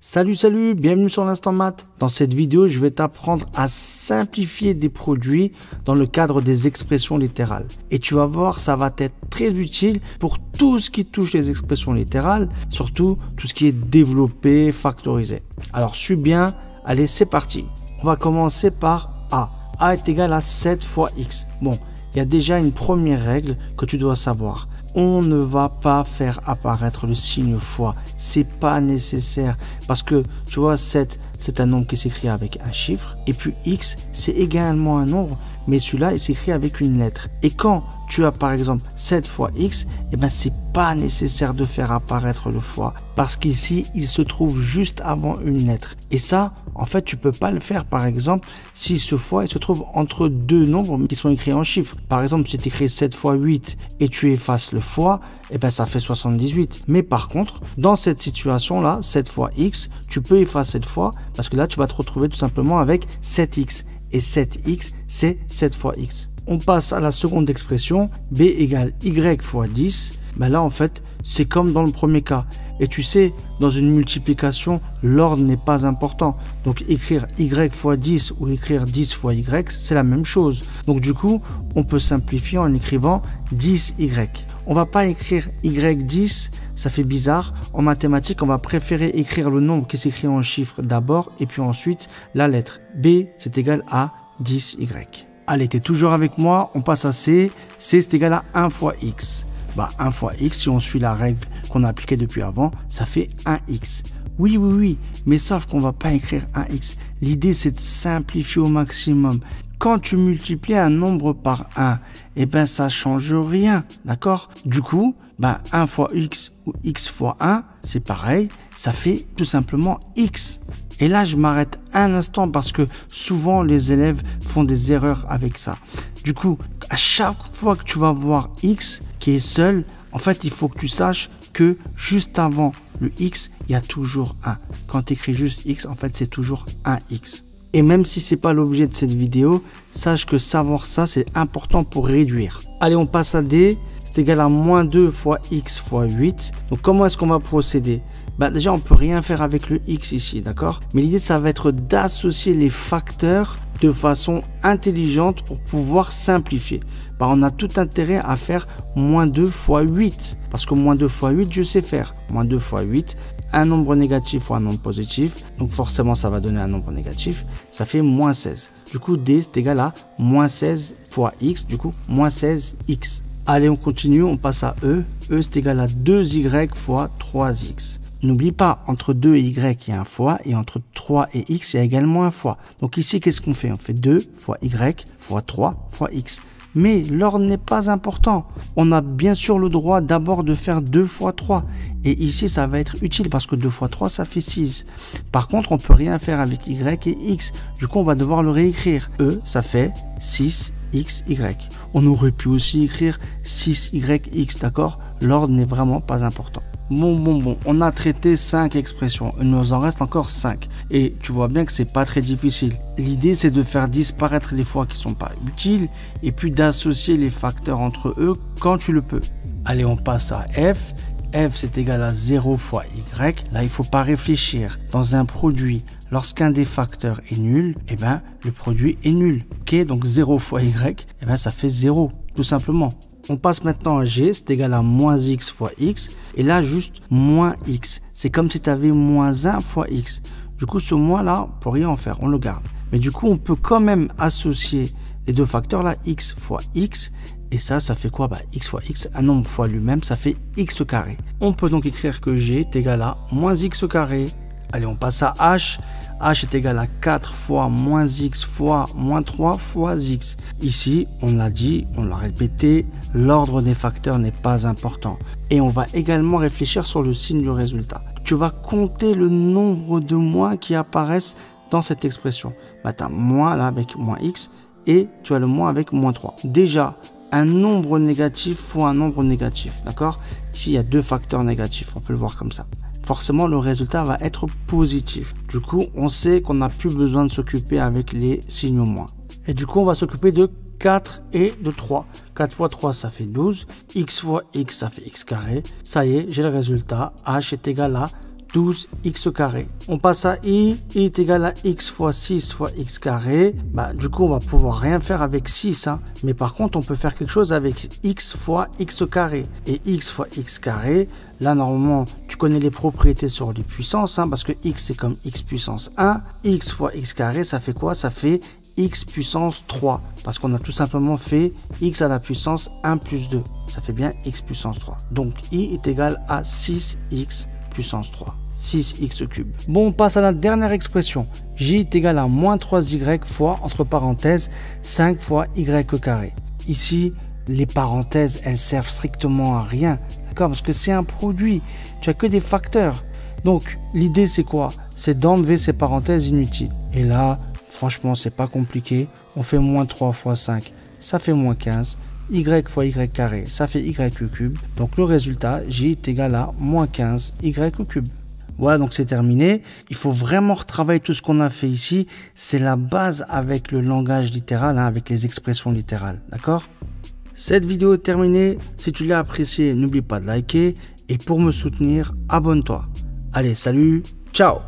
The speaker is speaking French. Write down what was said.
Salut, bienvenue sur l'Instant Math. Dans cette vidéo, je vais t'apprendre à simplifier des produits dans le cadre des expressions littérales. Et tu vas voir, ça va être très utile pour tout ce qui touche les expressions littérales, surtout tout ce qui est développé, factorisé. Alors, suis bien, allez, c'est parti. On va commencer par A. A est égal à 7 fois X. Bon, il y a déjà une première règle que tu dois savoir. On ne va pas faire apparaître le signe fois. C'est pas nécessaire parce que tu vois 7 c'est un nombre qui s'écrit avec un chiffre et puis X c'est également un nombre mais celui-là il s'écrit avec une lettre. Et quand tu as par exemple 7 fois X, et ben c'est pas nécessaire de faire apparaître le fois parce qu'ici il se trouve juste avant une lettre. Et ça en fait tu peux pas le faire par exemple si ce fois il se trouve entre deux nombres qui sont écrits en chiffres. Par exemple si tu écris 7 fois 8 et tu effaces le fois, et ben ça fait 78. Mais par contre dans cette situation là 7 fois X, tu peux effacer le fois parce que là tu vas te retrouver tout simplement avec 7X. Et 7x, c'est 7 fois x. On passe à la seconde expression, b égale y fois 10. Ben là, en fait, c'est comme dans le premier cas. Et tu sais, dans une multiplication, l'ordre n'est pas important. Donc, écrire y fois 10 ou écrire 10 fois y, c'est la même chose. Donc, du coup, on peut simplifier en écrivant 10y. On va pas écrire y10, ça fait bizarre. En mathématiques, on va préférer écrire le nombre qui s'écrit en chiffres d'abord et puis ensuite la lettre. B, c'est égal à 10y. Allez, tu es toujours avec moi, on passe à C. C, c'est égal à 1 fois x. 1 fois x, si on suit la règle qu'on a appliquée depuis avant, ça fait 1x. Oui, mais sauf qu'on va pas écrire 1x. L'idée, c'est de simplifier au maximum. Quand tu multiplies un nombre par 1, eh ben ça change rien, d'accord? Du coup, 1 fois x ou x fois 1, c'est pareil, ça fait tout simplement x. Et là, je m'arrête un instant parce que souvent les élèves font des erreurs avec ça. Du coup, à chaque fois que tu vas voir x qui est seul, en fait, il faut que tu saches que juste avant le x, il y a toujours 1. Quand tu écris juste x, en fait, c'est toujours 1x. Et même si ce n'est pas l'objet de cette vidéo, sache que savoir ça, c'est important pour réduire. Allez, on passe à D. C'est égal à moins 2 fois x fois 8. Donc, comment est-ce qu'on va procéder? Déjà, on ne peut rien faire avec le x ici, d'accord? Mais l'idée, ça va être d'associer les facteurs de façon intelligente pour pouvoir simplifier. On a tout intérêt à faire moins 2 fois 8. Parce que moins 2 fois 8, je sais faire. Moins 2 fois 8, un nombre négatif fois un nombre positif. Donc forcément, ça va donner un nombre négatif. Ça fait moins 16. Du coup, D, c'est égal à moins 16 fois x. Du coup, moins 16x. Allez, on continue. On passe à E. E, c'est égal à 2y fois 3x. N'oublie pas, entre 2 et y, il y a un fois, et entre 3 et x, il y a également un fois. Donc ici, qu'est-ce qu'on fait? On fait 2 fois y fois 3 fois x. Mais l'ordre n'est pas important. On a bien sûr le droit d'abord de faire 2 fois 3. Et ici, ça va être utile parce que 2 fois 3, ça fait 6. Par contre, on ne peut rien faire avec y et x. Du coup, on va devoir le réécrire. E, ça fait 6xy. On aurait pu aussi écrire 6yx, d'accord? L'ordre n'est vraiment pas important. Bon, on a traité 5 expressions, il nous en reste encore 5. Et tu vois bien que c'est pas très difficile. L'idée, c'est de faire disparaître les fois qui sont pas utiles et puis d'associer les facteurs entre eux quand tu le peux. Allez, on passe à F. F, c'est égal à 0 fois y. Là, il faut pas réfléchir. Dans un produit, lorsqu'un des facteurs est nul, eh ben, le produit est nul. Ok, donc 0 fois y, eh ben, ça fait 0, tout simplement. On passe maintenant à G, c'est égal à moins x fois x. Et là, juste moins x. C'est comme si tu avais moins 1 fois x. Du coup, ce moins là, on peut rien en faire, on le garde. Mais du coup, on peut quand même associer les deux facteurs là, x fois x. Et ça fait quoi? X fois x, un nombre fois lui-même, ça fait x carré. On peut donc écrire que G est égal à moins x carré. Allez, on passe à H. H est égal à 4 fois moins x fois moins 3 fois x. Ici, on l'a dit, on l'a répété, l'ordre des facteurs n'est pas important. Et on va également réfléchir sur le signe du résultat. Tu vas compter le nombre de moins qui apparaissent dans cette expression. Tu as moins là avec moins x et tu as le moins avec moins 3. Déjà, un nombre négatif fois un nombre négatif, d'accord? Ici, il y a deux facteurs négatifs, on peut le voir comme ça. Forcément, le résultat va être positif. Du coup, on sait qu'on n'a plus besoin de s'occuper avec les signes moins. Et du coup, on va s'occuper de 4 et de 3. 4 fois 3, ça fait 12. X fois x, ça fait x carré. Ça y est, j'ai le résultat. H est égal à 12x carré. On passe à i est égal à x fois 6 fois x carré. Du coup, on va pouvoir rien faire avec 6. Mais par contre, on peut faire quelque chose avec x fois x carré. Et x fois x carré, là, normalement, tu connais les propriétés sur les puissances, parce que x, c'est comme x puissance 1. X fois x carré, ça fait quoi? Ça fait x puissance 3. Parce qu'on a tout simplement fait x à la puissance 1 plus 2. Ça fait bien x puissance 3. Donc, i est égal à 6x puissance 3. 6x cube. Bon, on passe à la dernière expression. J est égal à moins 3y fois, entre parenthèses, 5 fois y carré. Ici, les parenthèses, elles servent strictement à rien. D'accord? Parce que c'est un produit. Tu as que des facteurs. Donc, l'idée, c'est quoi? C'est d'enlever ces parenthèses inutiles. Et là, franchement, c'est pas compliqué. On fait moins 3 fois 5. Ça fait moins 15. Y fois y carré, ça fait y cube. Donc, le résultat, J est égal à moins 15 y cube. Voilà, donc c'est terminé. Il faut vraiment retravailler tout ce qu'on a fait ici. C'est la base avec le langage littéral, avec les expressions littérales. D'accord? Cette vidéo est terminée. Si tu l'as appréciée, n'oublie pas de liker. Et pour me soutenir, abonne-toi. Allez, salut, ciao!